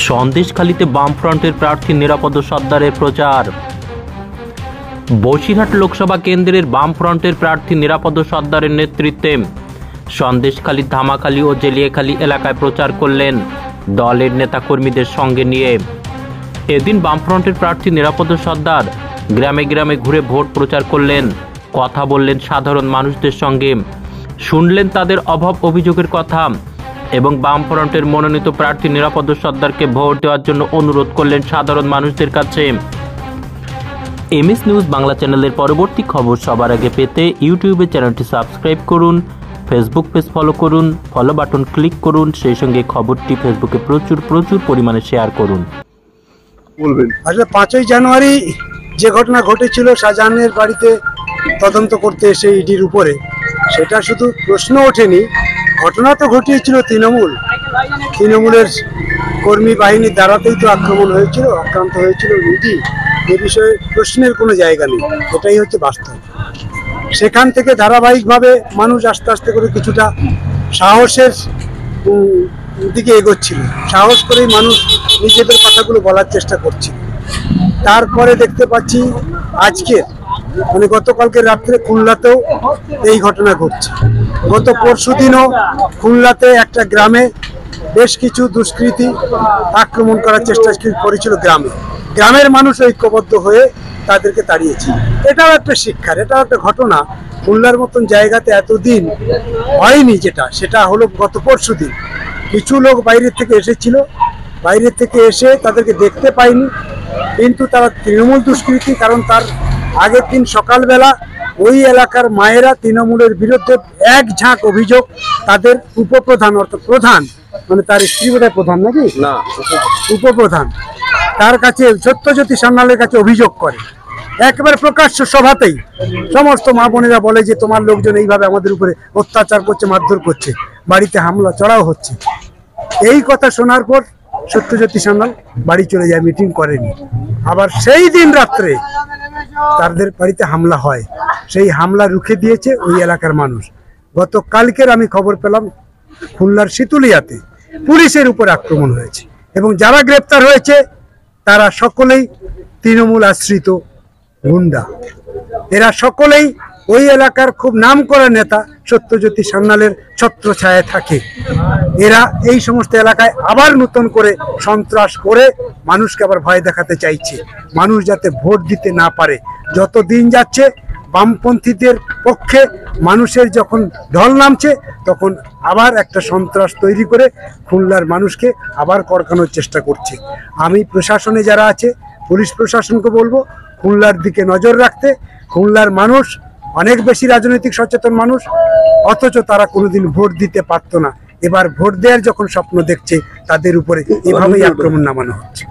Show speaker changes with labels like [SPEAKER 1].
[SPEAKER 1] সন্দেশখালীতে বামফ্রন্টের প্রার্থী নিরাপদ সর্দারের প্রচার। বসিরহাট লোকসভা কেন্দ্রের বামফ্রন্টের প্রার্থী নিরাপদ সর্দারের নেতৃত্বে সন্দেশখালী, ধামাখালী ও জেলিয়াখালী এলাকায় প্রচার করলেন দলের নেতাকর্মীদের সঙ্গে নিয়ে। এদিন বামফ্রন্টের প্রার্থী নিরাপদ সর্দার গ্রামে গ্রামে ঘুরে ভোট প্রচার করলেন, কথা বললেন সাধারণ মানুষদের সঙ্গে, শুনলেন তাদের অভাব অভিযোগের কথা এবং বামফ্রন্টের মনোনীত প্রার্থী নিরাপদ সর্দারকে ভোট দেওয়ার জন্য অনুরোধ করলেন সাধারণ মানুষদের কাছে। এমএস নিউজ বাংলা চ্যানেলের পরবর্তী খবর সবার আগে পেতে ইউটিউবে চ্যানেলটি সাবস্ক্রাইব করুন, ফেসবুক পেজ ফলো করুন, ফলো বাটন ক্লিক করুন, সেই সঙ্গে খবরটি ফেসবুকে প্রচুর পরিমাণে শেয়ার করুন।
[SPEAKER 2] বলবেন আসলে 5ই জানুয়ারি যে ঘটনা ঘটেছিল শাহজাহানের বাড়িতে তদন্ত করতে এসে ইডির উপরে, সেটা শুধু প্রশ্ন ওঠেনি, ঘটনা তো ঘটিয়েছিল তৃণমূলের কর্মী বাহিনীর দ্বারাতেই তো আক্রান্ত হয়েছিল ইডি। এ বিষয়ে প্রশ্নের কোনো জায়গা নেই, এটাই হচ্ছে বাস্তব। সেখান থেকে ধারাবাহিকভাবে মানুষ আস্তে আস্তে করে কিছুটা সাহসের দিকে এগোচ্ছিল, সাহস করেই মানুষ নিজেদের কথাগুলো বলার চেষ্টা করছিল। তারপরে দেখতে পাচ্ছি আজকে গতকালকে রাত্রে খুলনাতেও এই ঘটনা ঘটছে। গত পরশুদিনও খুলনাতে একটা গ্রামে বেশ কিছু দুষ্কৃতী আক্রমণ করার চেষ্টা করেছিল। গ্রামের মানুষ ঐক্যবদ্ধ হয়ে তাদেরকে তাড়িয়েছে। এটাও একটা শিক্ষার, এটাও একটা ঘটনা। খুলনার মতন জায়গাতে এতদিন হয়নি, সেটা হলো গত পরশুদিন। কিছু লোক বাইরে থেকে এসেছিল, বাইরে থেকে এসে তাদেরকে দেখতে পাইনি, কিন্তু তারা তৃণমূল দুষ্কৃতী। কারণ তার আগের দিন সকালবেলা ওই এলাকার মায়েরা তৃণমূলের বিরুদ্ধে এক ঝাঁক অভিযোগ তাদের উপপ্রধান, অর্থাৎ প্রধান, তার স্ত্রী বোধহয় প্রধান নাকি না, উপপ্রধান, তার কাছে সত্যজ্যোতি সান্যালের কাছে অভিযোগ করে। একেবারে প্রকাশ্য সভাতেই সমস্ত মা বোনেরা বলে যে তোমার লোকজন এইভাবে আমাদের উপরে অত্যাচার করছে, মারধর করছে, বাড়িতে হামলা চড়াও হচ্ছে। এই কথা শোনার পর সত্যজ্যোতি সান্যাল বাড়ি চলে যায়, মিটিং করেনি। আবার সেই দিন রাত্রে তাদের বাড়িতে হামলা হয়, সেই হামলা রুখে দিয়েছে ওই এলাকার মানুষ। গতকালকের আমি খবর পেলাম খুলনার শীতুলিয়াতে পুলিশের উপর আক্রমণ হয়েছে এবং যারা গ্রেপ্তার হয়েছে তারা সকলেই তৃণমূল আশ্রিত গুন্ডা। এরা সকলেই ওই এলাকার খুব নামকরা নেতা সত্যজ্যোতি সান্যালের ছত্রছায়ায় থাকে। এরা এই সমস্ত এলাকায় আবার নতুন করে সন্ত্রাস করে মানুষকে আবার ভয় দেখাতে চাইছে, মানুষ যাতে ভোট দিতে না পারে। যত দিন যাচ্ছে বামপন্থীদের পক্ষে মানুষের যখন ঢল নামছে, তখন আবার একটা সন্ত্রাস তৈরি করে খুলনার মানুষকে আবার করকানোর চেষ্টা করছে। আমি প্রশাসনে যারা আছে, পুলিশ প্রশাসনকে বলবো খুলনার দিকে নজর রাখতে। খুলনার মানুষ অনেক বেশি রাজনৈতিক সচেতন মানুষ, অথচ তারা কোনোদিন ভোট দিতে পারতো না। এবার ভোট দেওয়ার যখন স্বপ্ন দেখছে, তাদের উপরে এভাবেই আক্রমণ নামানো হচ্ছে।